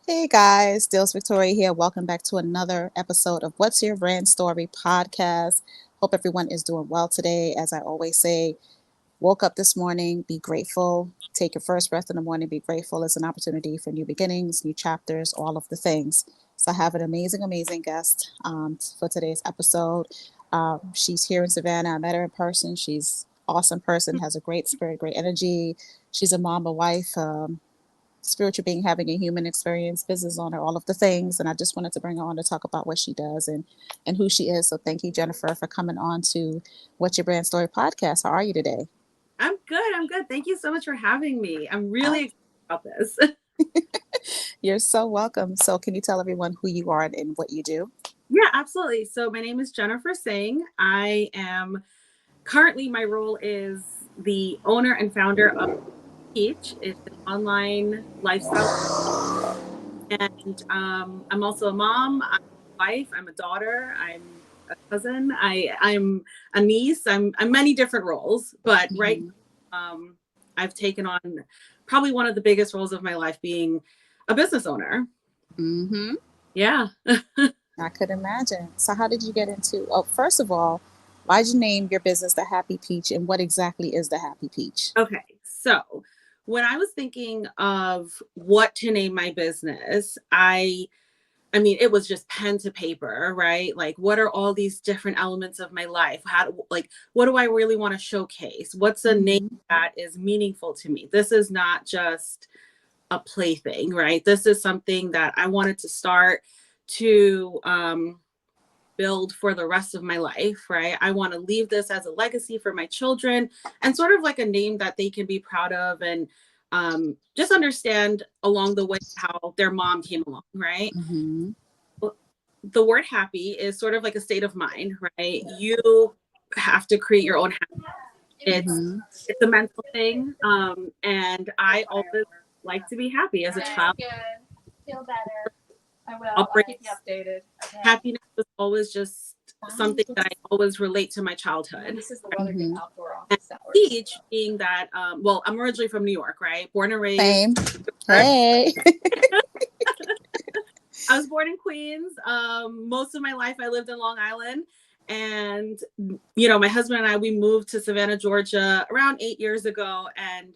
Hey guys, Dils Victoria here. Welcome back to another episode of What's Your Brand Story podcast. Hope everyone is doing well today. As I always say, woke up this morning, be grateful. Take your first breath in the morning, be grateful. It's an opportunity for new beginnings, new chapters, all of the things. So I have an amazing guest for today's episode. She's here in Savannah. I met her in person. She's an awesome person, has a great spirit, great energy. She's a mom, a wife, spiritual being, having a human experience, business owner, all of the things. And I just wanted to bring her on to talk about what she does and who she is. So thank you, Jennifer, for coming on to What's Your Brand Story podcast. How are you today? I'm good. I'm good. Thank you so much for having me. I'm Oh, really excited about this. you're so welcome. So can you tell everyone who you are and what you do? Yeah, absolutely. So my name is Jennifer Singh. I am currently my role is the owner and founder of Peach. It's an online lifestyle, and I'm also a mom. I'm a wife. I'm a daughter. I'm a cousin. I'm a niece. I'm many different roles, but right Hmm. now, I've taken on probably one of the biggest roles of my life, being a business owner. Hmm. Yeah. I could imagine. So how did you get into, oh, first of all, why'd you name your business the Happy Peach and what exactly is the Happy Peach? Okay. So when I was thinking of what to name my business, I mean, it was just pen to paper, right? Like, what are all these different elements of my life? Like, what do I really want to showcase? What's a name Hmm. that is meaningful to me? This is not just a plaything, right? This is something that I wanted to start to build for the rest of my life, right? I want to leave this as a legacy for my children and sort of like a name that they can be proud of and just understand along the way how their mom came along, right? Hmm. The word happy is sort of like a state of mind, right? You have to create your own happiness. It's Hmm. it's a mental thing, and I always like to be happy as a child. Upbringing, happiness was always just something that I always relate to my childhood. Hmm. And Peach being that, well, I'm originally from New York, right? Born and raised. Same. Hey. I was born in Queens. Most of my life I lived in Long Island. And, my husband and I, we moved to Savannah, Georgia around 8 years ago. And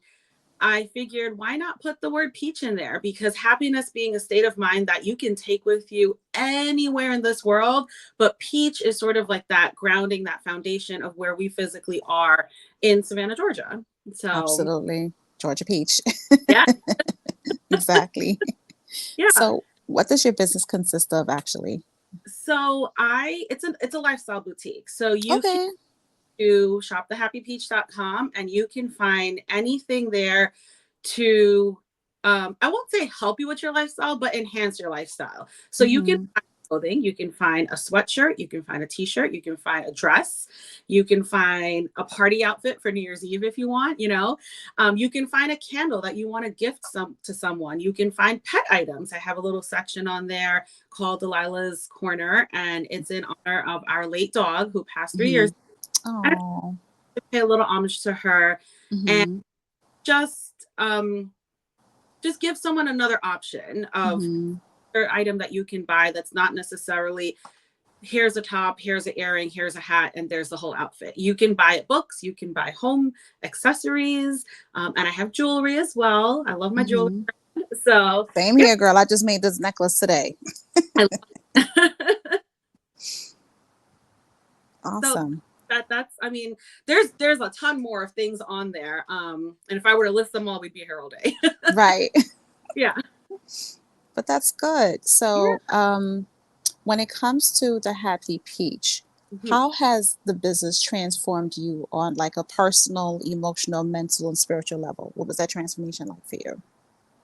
I figured, why not put the word peach in there? Because happiness being a state of mind that you can take with you anywhere in this world. But peach is sort of like that grounding, that foundation of where we physically are in Savannah, Georgia. So, Absolutely. Georgia Peach. yeah, Exactly. yeah. So, what does your business consist of actually? So it's a lifestyle boutique. So you can Okay. do shopthehappypeach.com and you can find anything there to I won't say help you with your lifestyle, but enhance your lifestyle. So you can Hmm. find clothing, you can find a sweatshirt, you can find a t-shirt, you can find a dress, you can find a party outfit for New Year's Eve if you want, you can find a candle that you want to gift to someone. You can find pet items. I have a little section on there called Delilah's Corner, and it's in honor of our late dog who passed 3 years. Hmm. Oh. Pay a little homage to her and Hmm. just um just give someone another option of Hmm. an item that you can buy that's not necessarily here's a top, here's an earring, here's a hat, and there's the whole outfit. You can buy books, you can buy home accessories, and I have jewelry as well. I love my jewelry. Hmm. So Same yeah, here, girl. I just made this necklace today. I love so Awesome. that's I mean, there's a ton more of things on there. And if I were to list them all, we'd be here all day. Right. Yeah. But that's good. So, Yeah. when it comes to the Happy Peach, Mhm. how has the business transformed you on like a personal, emotional, mental, and spiritual level? What was that transformation like for you?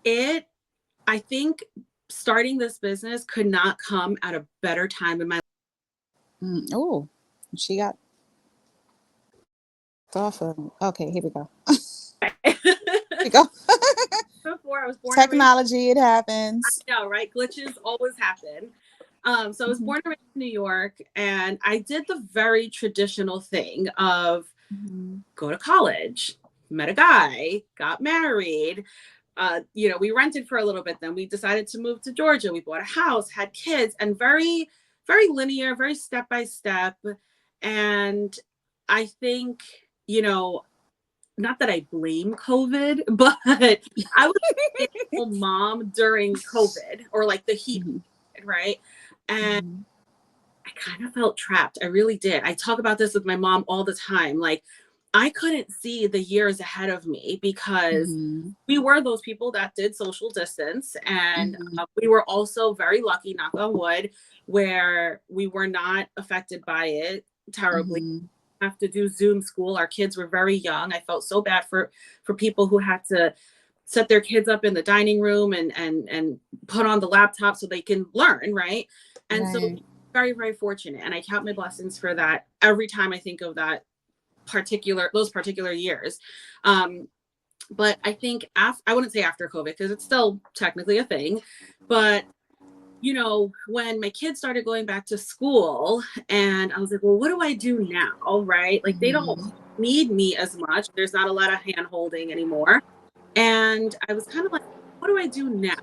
It I think starting this business could not come at a better time in my Mm, oh, she got off of. Okay, here we go. life. Here we go. Before I was born and raised, Technology, it happens. I know, right? Glitches always happen. So I was Hmm. born and raised in New York, and I did the very traditional thing of Hmm. go to college, met a guy, got married, we rented for a little bit. Then we decided to move to Georgia. We bought a house, had kids, and very, very linear, very step by step. And I think, not that I blame COVID, but I was a stay-at-home mom during COVID, or like the heat, Mm-hmm. right? And Mm-hmm. I kind of felt trapped. I really did. I talk about this with my mom all the time. Like, I couldn't see the years ahead of me because Mm-hmm. we were those people that did social distance. And Mm-hmm. we were also very lucky, knock on wood, where we were not affected by it terribly. Mm-hmm. Have to do Zoom school. Our kids were very young. I felt so bad for people who had to set their kids up in the dining room and put on the laptop so they can learn, right? And so Right. very, very fortunate. And I count my blessings for that every time I think of those particular years. But I think I wouldn't say after COVID because it's still technically a thing, but when my kids started going back to school and I was like, well, what do I do now? Right? Like they don't Mm-hmm. need me as much. There's not a lot of hand holding anymore. And I was kind of like, what do I do now?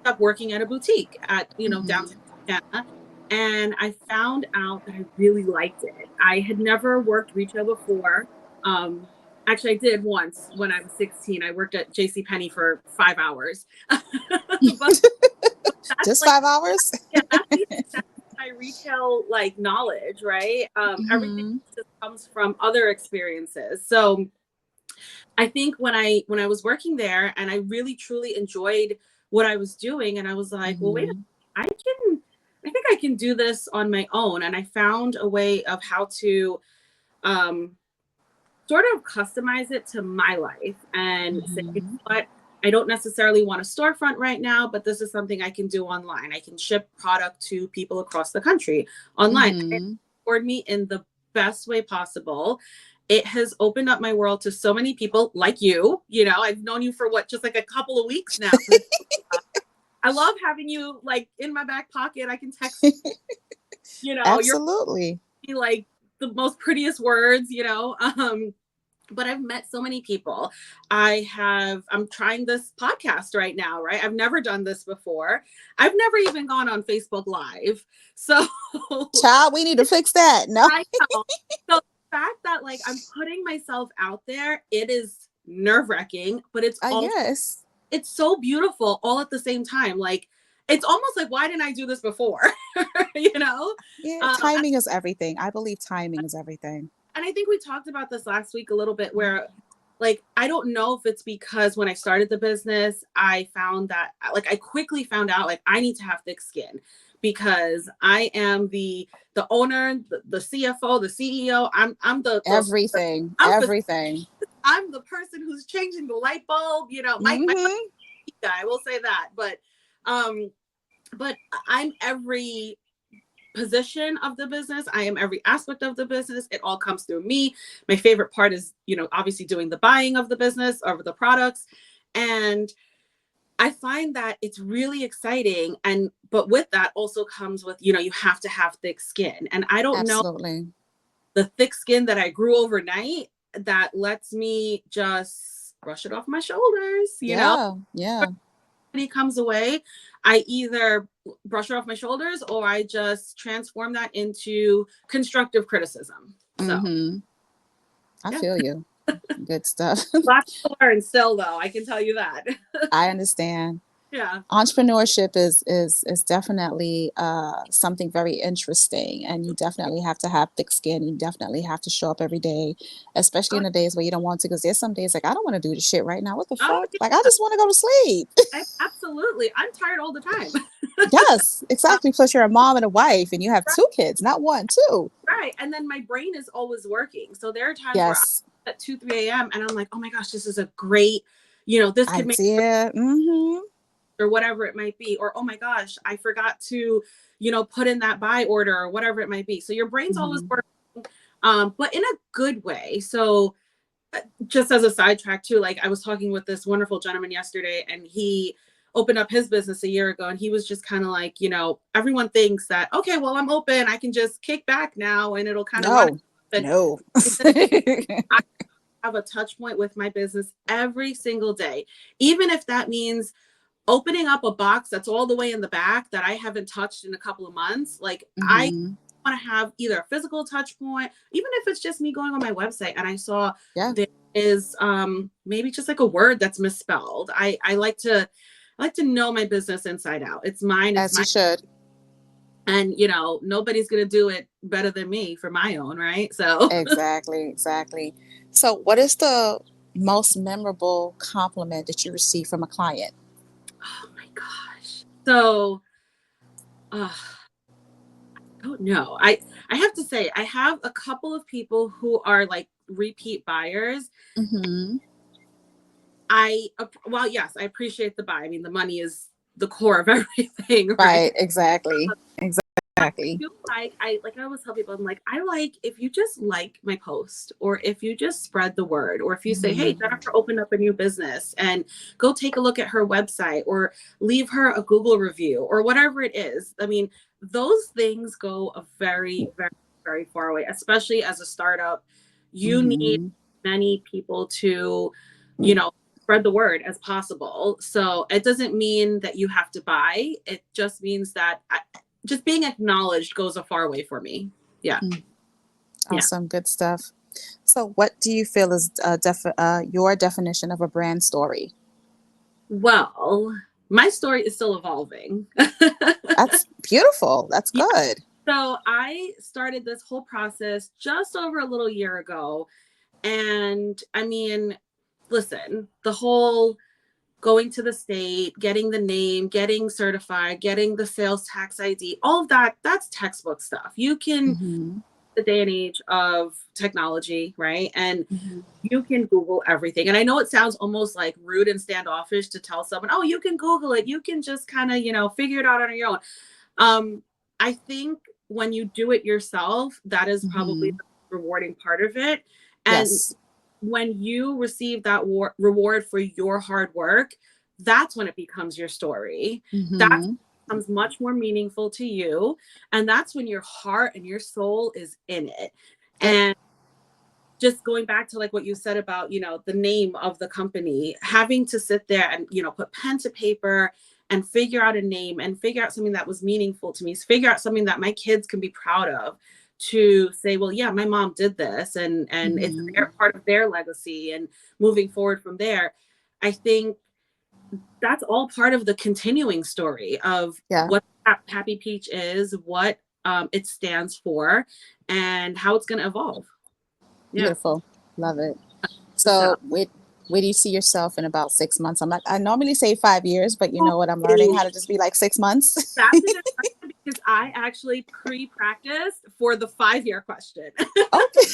Up working at a boutique at, Mm-hmm. downtown Atlanta. And I found out that I really liked it. I had never worked retail before. Um, Actually, I did once when I was 16. I worked at J.C. Penney for 5 hours. But that's Just like, 5 hours? yeah, that's the extent of my retail like knowledge, right? Everything Mm-hmm. just comes from other experiences. So I think when I was working there and I really truly enjoyed what I was doing, and I was like, well, wait, Mm-hmm. I think I can do this on my own. And I found a way of how to um, sort of customize it to my life and say, you Mm-hmm. know what, I don't necessarily want a storefront right now, but this is something I can do online. I can ship product to people across the country online. It Mm-hmm. supported me in the best way possible. It has opened up my world to so many people like you. I've known you for just like a couple of weeks now. I love having you like in my back pocket. I can text, you're Absolutely. like the most prettiest words, but I've met so many people. I'm trying this podcast right now, right? I've never done this before. I've never even gone on Facebook Live. So Child, we need to fix that. No. I know. So the fact that like I'm putting myself out there, it is nerve-wracking, but Yes. it's so beautiful all at the same time. Like it's almost like, why didn't I do this before? you know? Yeah. Um, Timing is everything. I believe timing is everything. and I think we talked about this last week a little bit where like I don't know if it's because when I started the business, I found that like I quickly found out like I need to have thick skin because I am the owner, the CFO, the CEO. I'm Everything. I'm Everything. I'm the person who's changing the light bulb. My Mm-hmm. guy, I will say that, um, but I'm every position of the business. I am every aspect of the business. It all comes through me. My favorite part is, obviously doing the buying of the business or the products. And I find that it's really exciting. But with that also comes with, you have to have thick skin. And I don't know Absolutely. the thick skin that I grew overnight that lets me just brush it off my shoulders. Yeah. Yeah. He comes away, I either brush it off my shoulders or I just transform that into constructive criticism. So, Mm-hmm. I yeah, feel you. Good stuff. lots to learn still, though. I can tell you that. I understand. Yeah. Entrepreneurship is definitely something very interesting, and you definitely have to have thick skin. You definitely have to show up every day, especially Oh, in the days where you don't want to. Because there's some days like I don't want to do this shit right now. What the oh, fuck? Like I just want to go to sleep. absolutely. I'm tired all the time. Yes, uh, exactly. Plus, you're a mom and a wife, and you have two kids, not one, two. right. And then my brain is always working. So there are times where I'm Yes, at 2, 3 a.m. and I'm like, oh my gosh, this is a great, this could make idea. Mm-hmm. or whatever it might be, or oh my gosh, I forgot to put in that buy order or whatever it might be. So your brain's always Mm-hmm. working, but in a good way. So just as a sidetrack too, like I was talking with this wonderful gentleman yesterday and he opened up his business a year ago and he was just kind of like, everyone thinks that, okay, well, I'm open, I can just kick back now and it'll kind of run. No, But no. have a touch point with my business every single day, even if that means opening up a box that's all the way in the back that I haven't touched in a couple of months. Like I Mm-hmm. want to have either a physical touch point, even if it's just me going on my website and I saw Yeah. there is maybe just like a word that's misspelled. I like to know my business inside out. It's mine, it's As you my, should. and you know, nobody's gonna do it better than me for my own, right? So Exactly, exactly. So, what is the most memorable compliment that you received from a client? oh my gosh. So uh I don't know. I have to say I have a couple of people who are like repeat buyers. Mm-hmm. Well, yes, I appreciate the buy. I mean, the money is the core of everything, right? Right, exactly. Exactly. Feel like I always tell people, I'm like, I like if you just like my post, or if you just spread the word, or if you say, hey, Mm-hmm. Jennifer opened up a new business, and go take a look at her website, or leave her a Google review, or whatever it is. I mean, those things go a very, very, very far away, especially as a startup. You need Mm-hmm. many people to, you know, spread the word as possible. So it doesn't mean that you have to buy. It just means that just being acknowledged goes a far way for me. Yeah. Yeah. Awesome, good stuff. So, what do you feel is your definition of a brand story? Well, my story is still evolving. That's beautiful. That's Yeah. good. So I started this whole process just over a little year ago. And I mean, listen, the whole going to the state, getting the name, getting certified, getting the sales tax ID, all of that, that's textbook stuff. You can, Mm-hmm. the day and age of technology, right? And Mm-hmm. you can Google everything. And I know it sounds almost like rude and standoffish to tell someone, oh, you can Google it. You can just kind of, you know, figure it out on your own. Um, I think when you do it yourself, that is probably Mm-hmm. the rewarding part of it. And Yes. when you receive that reward for your hard work, that's when it becomes your story. That Mm-hmm. becomes much more meaningful to you. And that's when your heart and your soul is in it. Yep. And just going back to like what you said about, you know, the name of the company, having to sit there and, you know, put pen to paper and figure out a name and figure out something that was meaningful to me, figure out something that my kids can be proud of, to say, well, yeah, my mom did this, and it's Mm-hmm. their part of their legacy, and moving forward from there. I think that's all part of the continuing story of Yeah. what Happy Peach is, what it stands for, and how it's going to evolve. Yeah. Beautiful. Love it. So, So, where do you see yourself in about 6 months? I normally say 5 years, but you know what? I'm learning oh, how to just be like 6 months. that's a good question because I actually pre-practiced for the 5-year question. Okay.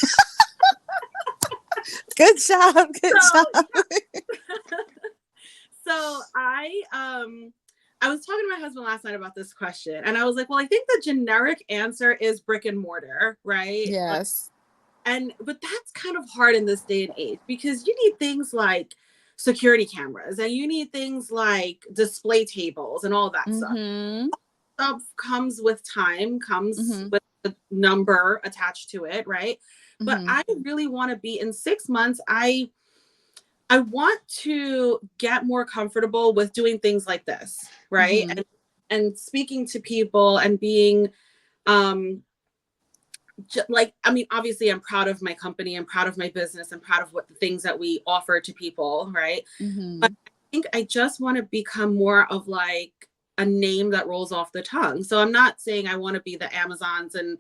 Good job. Good So job. so I was talking to my husband last night about this question, and I was like, well, I think the generic answer is brick and mortar, right? Like, Yes. and but that's kind of hard in this day and age because you need things like security cameras, and you need things like display tables and all that stuff. Mm-hmm. Stuff comes with time, comes Mm-hmm. with a number attached to it, right? But Mm-hmm. I really want to be in 6 months. I want to get more comfortable with doing things like this, right? Mm-hmm. And speaking to people and being um like, I mean, obviously I'm proud of my company, I'm proud of my business, I'm proud of what the things that we offer to people, right? But Mm-hmm. I think I just want to become more of like a name that rolls off the tongue. So I'm not saying I want to be the Amazons and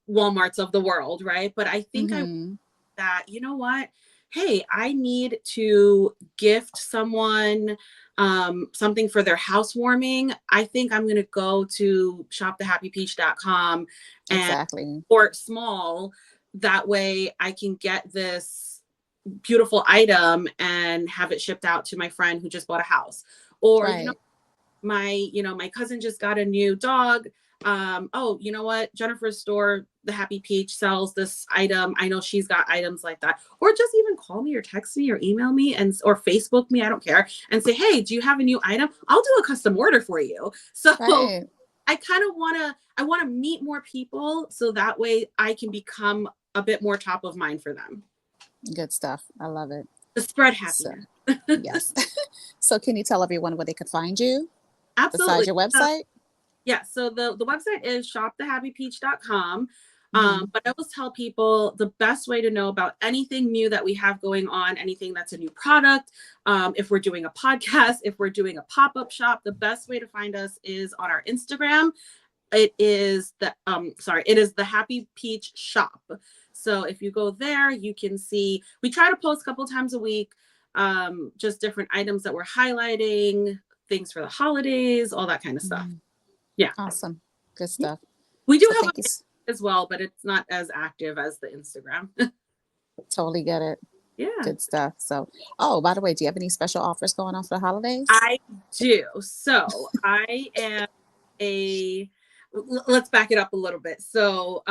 Walmarts of the world, right? But I think I Mm-hmm. that, you know what? Hey, I need to gift someone something for their housewarming. I think I'm going to go to shopthehappypeach.com and Exactly. or small. That way I can get this beautiful item and have it shipped out to my friend who just bought a house. Or, Right. my cousin just got a new dog. Oh, you know what? Jennifer's store, the Happy Peach, sells this item. I know she's got items like that. Or just even call me or text me or email me and or Facebook me, I don't care, and say, hey, do you have a new item? I'll do a custom order for you. So Right. I kind of want to meet more people so that way I can become a bit more top of mind for them. Good stuff. I love it. To spread So, happiness. yes. So, can you tell everyone where they could find you besides Absolutely. your website? Yeah, so the website is shopthehappypeach.com. Mm-hmm. But I always tell people the best way to know about anything new that we have going on, anything that's a new product, if we're doing a podcast, if we're doing a pop-up shop, the best way to find us is on our Instagram. It is the Happy Peach Shop. So if you go there, you can see we try to post a couple times a week, just different items that we're highlighting, things for the holidays, all that kind of stuff. Mm-hmm. Yeah. Awesome. Good stuff. We do So, have thank you. a as well, but it's not as active as the Instagram. Totally get it. Yeah. Good stuff. So, oh, by the way, do you have any special offers going on for the holidays? I do. So I am a let's back it up a little bit. So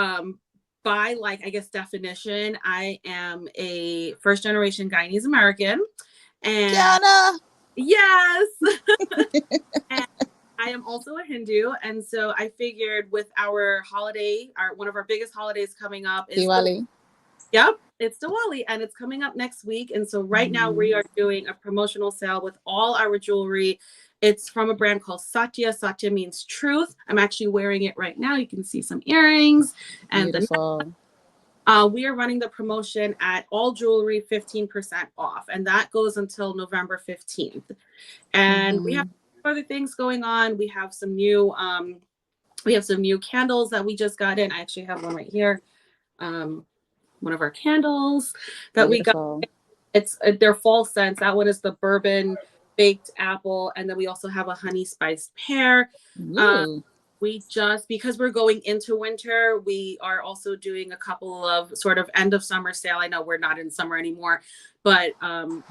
by like I guess definition, I am a first generation Guyanese American. And Kiana. yes. And I am also a Hindu. And so I figured with our holiday, our one of our biggest holidays coming up is the Diwali. Yep, it's Diwali and it's coming up next week. And so right now Mm-hmm. we are doing a promotional sale with all our jewelry. It's from a brand called Satya. Satya means truth. I'm actually wearing it right now. You can see some earrings and the Beautiful. we are running the promotion at all jewelry 15% off, and that goes until November 15th. And we have Mm-hmm. other things going on. We have some new candles that we just got in. I actually have one right here. Um, one of our candles that we got. Beautiful. It's their fall scents. That one is the bourbon baked apple, and then we also have a honey spiced pear. Uh, Ooh. we just because we're going into winter, we are also doing a couple of sort of end of summer sale. I know we're not in summer anymore, but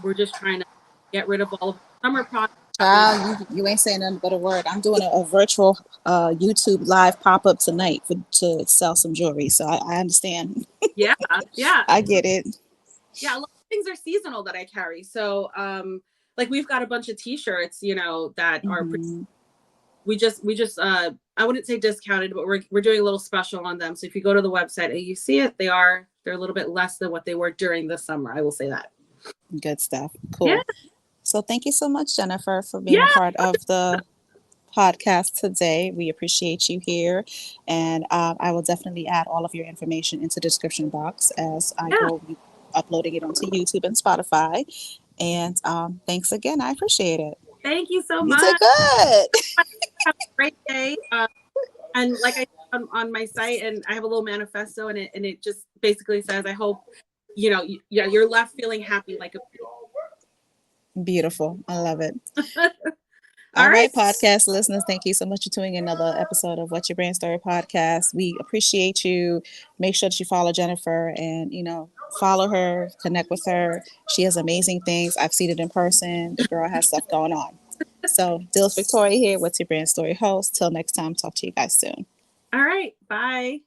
we're just trying to get rid of all of the summer products that we Child, you ain't saying nothing but a word. I'm doing a virtual YouTube live pop up tonight to sell some jewelry. So I understand. yeah, yeah. I get it. Yeah, a lot of things are seasonal that I carry. So like we've got a bunch of t-shirts, that are Mm-hmm. we just I wouldn't say discounted, but we're doing a little special on them. So if you go to the website and you see it, they're a little bit less than what they were during the summer. I will say that. Good stuff. Yeah. Cool. So thank you so much, Jennifer, for being a Yeah. part of the podcast today. We appreciate you here. And I will definitely add all of your information into the description box as I Yeah. go uploading it onto YouTube and Spotify. And thanks again. I appreciate it. Thank you so You did much. good. Have a great day. And like I said on my site, and I have a little manifesto, and it just basically says, I hope, you're left feeling happy like a Beautiful. I love it. all All right. right, podcast listeners, thank you so much for tuning in another episode of What's Your Brand Story podcast. We appreciate you. Make sure that you follow Jennifer and, follow her, connect with her. She has amazing things. I've seen it in person. The girl has stuff going on. So, Dills Victoria here. What's Your Brand Story host? Till next time, talk to you guys soon. All right. Bye.